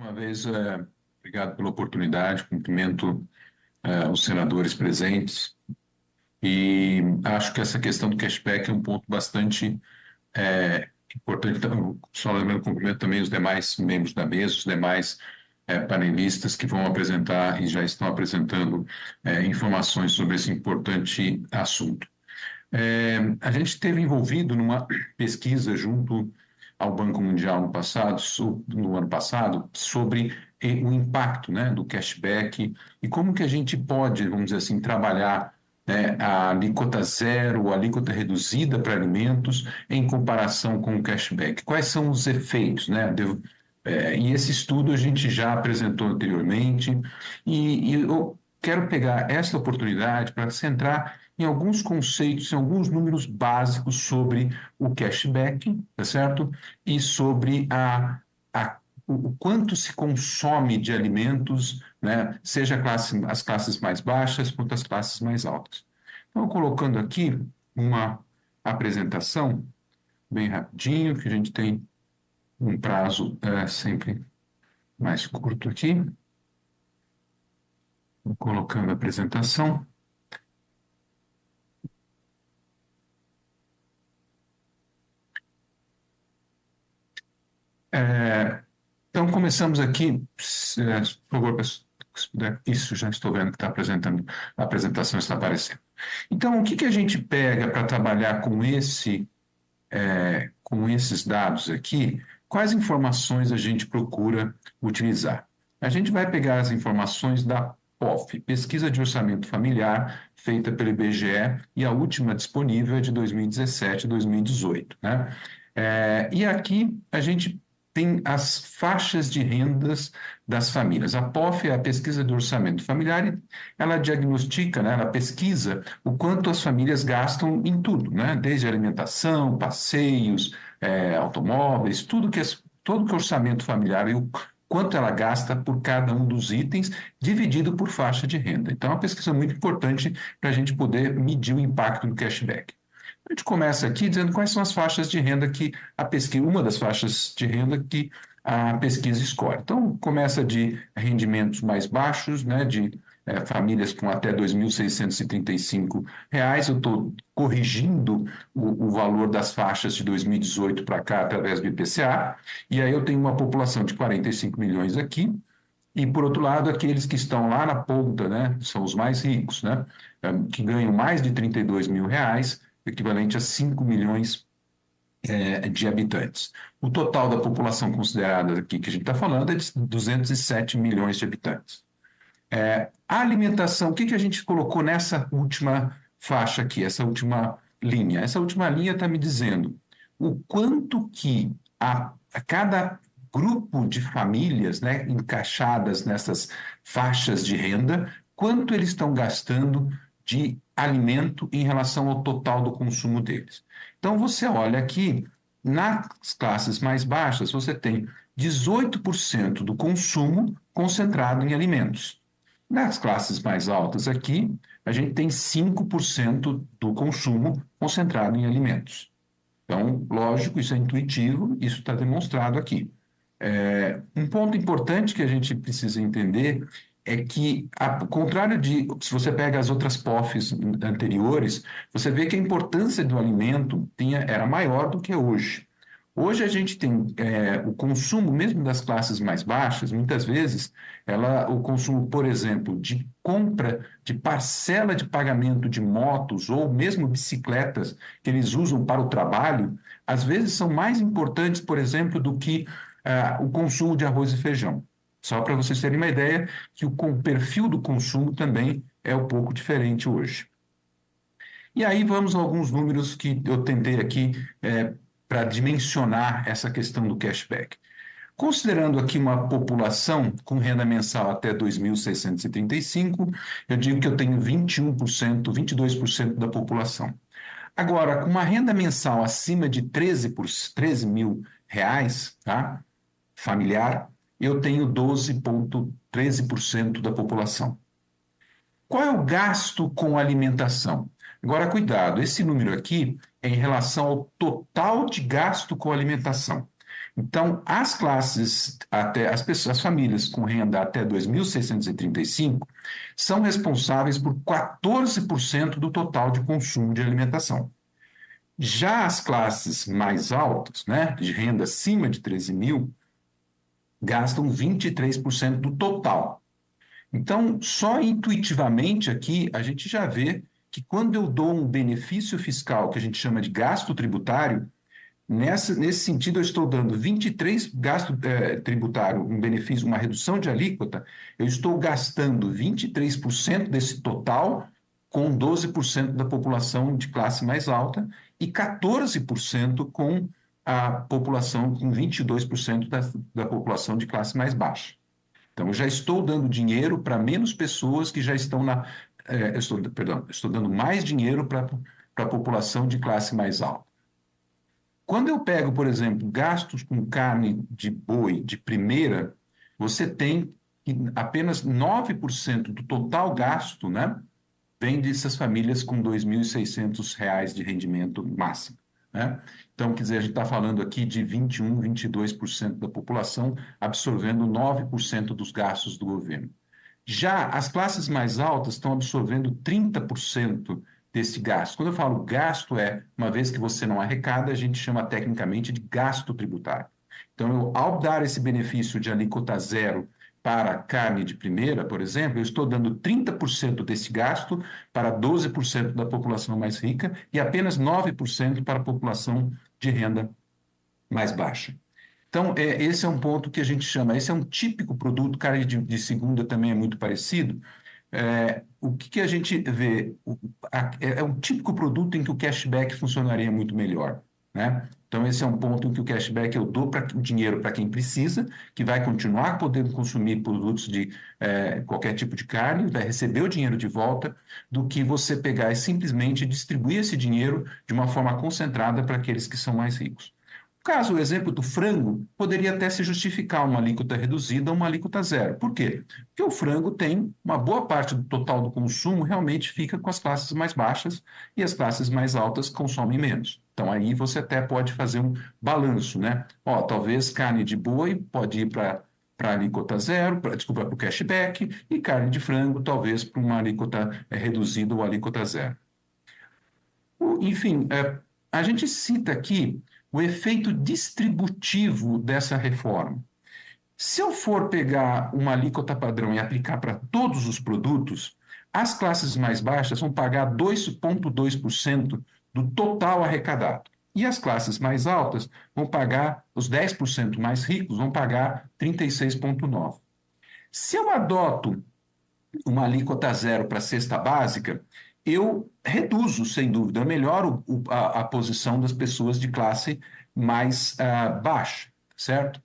uma vez, obrigado pela oportunidade, cumprimento os senadores presentes e acho que essa questão do cashback é um ponto bastante importante. Então, só lembrando, cumprimento também os demais membros da mesa, os demais panelistas que vão apresentar e já estão apresentando informações sobre esse importante assunto. A gente esteve envolvido numa pesquisa junto ao Banco Mundial no ano passado, sobre o impacto, né, do cashback e como que a gente pode, vamos dizer assim, trabalhar, né, a alíquota zero, a alíquota reduzida para alimentos em comparação com o cashback. Quais são os efeitos, né? E esse estudo a gente já apresentou anteriormente e eu quero pegar essa oportunidade para centrar em alguns conceitos, em alguns números básicos sobre o cashback, tá certo? E sobre o quanto se consome de alimentos, né? Seja as classes mais baixas quanto as classes mais altas. Então, colocando aqui uma apresentação bem rapidinho, que a gente tem um prazo sempre mais curto aqui. Colocando a apresentação. Então, começamos aqui, por favor, se puder. Isso, já estou vendo que está apresentando, a apresentação está aparecendo. Então, o que a gente pega para trabalhar com esses dados aqui? Quais informações a gente procura utilizar? A gente vai pegar as informações da POF, Pesquisa de Orçamento Familiar, feita pelo IBGE, e a última disponível é de 2017 e 2018, né? E aqui a gente tem as faixas de rendas das famílias. A POF é a Pesquisa de Orçamento Familiar e ela diagnostica, né, ela pesquisa o quanto as famílias gastam em tudo, né, desde alimentação, passeios, automóveis, todo que é orçamento familiar e o quanto ela gasta por cada um dos itens, dividido por faixa de renda. Então, é uma pesquisa muito importante para a gente poder medir o impacto do cashback. A gente começa aqui dizendo quais são as faixas de renda que a pesquisa, uma das faixas de renda que a pesquisa escolhe. Então, começa de rendimentos mais baixos, né, de famílias com até R$ 2.635. Eu estou corrigindo o valor das faixas de 2018 para cá através do IPCA, e aí eu tenho uma população de 45 milhões aqui, e, por outro lado, aqueles que estão lá na ponta, né, são os mais ricos, né, que ganham mais de R$ 32 mil, equivalente a 5 milhões de habitantes. O total da população considerada aqui que a gente está falando é de 207 milhões de habitantes. A alimentação, o que a gente colocou nessa última faixa aqui, essa última linha? Essa última linha está me dizendo o quanto que a cada grupo de famílias, né, encaixadas nessas faixas de renda, quanto eles estão gastando de alimento em relação ao total do consumo deles. Então, você olha aqui, nas classes mais baixas, você tem 18% do consumo concentrado em alimentos. Nas classes mais altas aqui, a gente tem 5% do consumo concentrado em alimentos. Então, lógico, isso é intuitivo, isso está demonstrado aqui. Um ponto importante que a gente precisa entender é que, ao contrário de, se você pega as outras POFs anteriores, você vê que a importância do alimento era maior do que hoje. Hoje a gente tem o consumo, mesmo das classes mais baixas, muitas vezes, o consumo, por exemplo, de compra de parcela de pagamento de motos ou mesmo bicicletas que eles usam para o trabalho, às vezes são mais importantes, por exemplo, do que o consumo de arroz e feijão. Só para vocês terem uma ideia que o perfil do consumo também é um pouco diferente hoje. E aí vamos a alguns números que eu tentei aqui para dimensionar essa questão do cashback. Considerando aqui uma população com renda mensal até 2.635, eu digo que eu tenho 21%, 22% da população. Agora, com uma renda mensal acima de 13 mil reais, tá? Familiar, eu tenho 12,13% da população. Qual é o gasto com alimentação? Agora, cuidado, esse número aqui é em relação ao total de gasto com alimentação. Então, as classes, até as pessoas, as famílias com renda até 2.635 são responsáveis por 14% do total de consumo de alimentação. Já as classes mais altas, né, de renda acima de 13 mil, gastam 23% do total. Então, só intuitivamente aqui, a gente já vê que quando eu dou um benefício fiscal, que a gente chama de gasto tributário, nesse sentido, eu estou dando 23 gasto tributário, um benefício, uma redução de alíquota, eu estou gastando 23% desse total com 12% da população de classe mais alta e 14% com a população, com 22% da população de classe mais baixa. Então, eu já estou dando dinheiro para menos pessoas que já estão estou dando mais dinheiro para a população de classe mais alta. Quando eu pego, por exemplo, gastos com carne de boi de primeira, você tem que apenas 9% do total gasto, né, vem dessas famílias com R$ 2.600 de rendimento máximo. Né? Então, quer dizer, a gente está falando aqui de 21, 22% da população absorvendo 9% dos gastos do governo. Já as classes mais altas estão absorvendo 30% desse gasto. Quando eu falo gasto, uma vez que você não arrecada, a gente chama tecnicamente de gasto tributário. Então, ao dar esse benefício de alíquota zero para carne de primeira, por exemplo, eu estou dando 30% desse gasto para 12% da população mais rica e apenas 9% para a população de renda mais baixa. Então, esse é um ponto que a gente chama, esse é um típico produto, carne de segunda também é muito parecido. O que a gente vê? É um típico produto em que o cashback funcionaria muito melhor, né? Então, esse é um ponto em que o cashback eu dou o dinheiro para quem precisa, que vai continuar podendo consumir produtos de qualquer tipo de carne, vai receber o dinheiro de volta, do que você pegar e simplesmente distribuir esse dinheiro de uma forma concentrada para aqueles que são mais ricos. Caso o exemplo do frango, poderia até se justificar uma alíquota reduzida ou uma alíquota zero. Por quê? Porque o frango tem uma boa parte do total do consumo realmente fica com as classes mais baixas e as classes mais altas consomem menos. Então aí você até pode fazer um balanço, né? Ó, talvez carne de boi pode ir para alíquota zero, desculpa, para o cashback, e carne de frango talvez para uma alíquota reduzida ou alíquota zero. Enfim, a gente cita aqui o efeito distributivo dessa reforma. Se eu for pegar uma alíquota padrão e aplicar para todos os produtos, as classes mais baixas vão pagar 2,2% do total arrecadado. E as classes mais altas vão pagar, os 10% mais ricos vão pagar 36,9%. Se eu adoto uma alíquota zero para a cesta básica, eu reduzo, sem dúvida, melhoro a posição das pessoas de classe mais baixa, certo?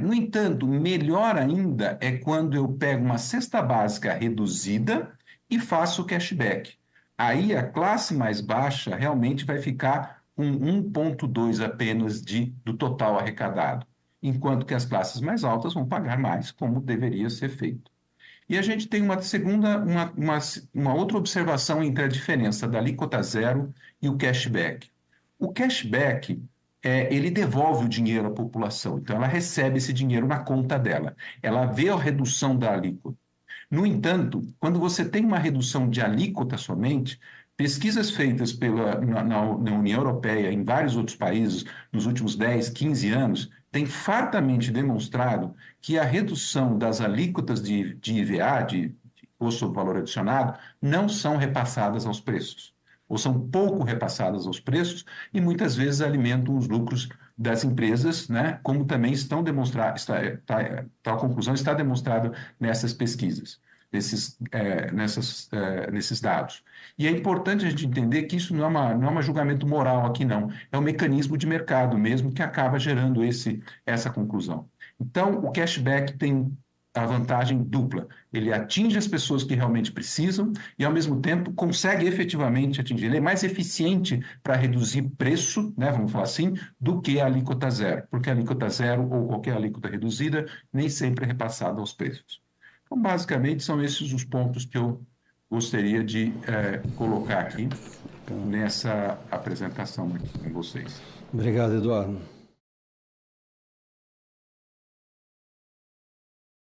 No entanto, melhor ainda é quando eu pego uma cesta básica reduzida e faço o cashback. Aí a classe mais baixa realmente vai ficar com 1,2 apenas do total arrecadado, enquanto que as classes mais altas vão pagar mais, como deveria ser feito. E a gente tem uma segunda, uma outra observação entre a diferença da alíquota zero e o cashback. O cashback, ele devolve o dinheiro à população, então ela recebe esse dinheiro na conta dela, ela vê a redução da alíquota. No entanto, quando você tem uma redução de alíquota somente, pesquisas feitas na União Europeia, em vários outros países, nos últimos 10, 15 anos, têm fartamente demonstrado que a redução das alíquotas de IVA, de Imposto sobre Valor Adicionado, não são repassadas aos preços, ou são pouco repassadas aos preços, e muitas vezes alimentam os lucros das empresas, né, como também estão demonstrados, tal conclusão está demonstrada nessas pesquisas, nesses dados. E é importante a gente entender que isso não é um julgamento moral aqui, não. É um mecanismo de mercado mesmo que acaba gerando essa conclusão. Então, o cashback tem a vantagem dupla. Ele atinge as pessoas que realmente precisam e, ao mesmo tempo, consegue efetivamente atingir. Ele é mais eficiente para reduzir preço, né, vamos falar assim, do que a alíquota zero, porque a alíquota zero ou qualquer alíquota reduzida nem sempre é repassada aos preços. Então, basicamente, são esses os pontos que eu gostaria de colocar aqui nessa apresentação aqui com vocês. Obrigado, Eduardo.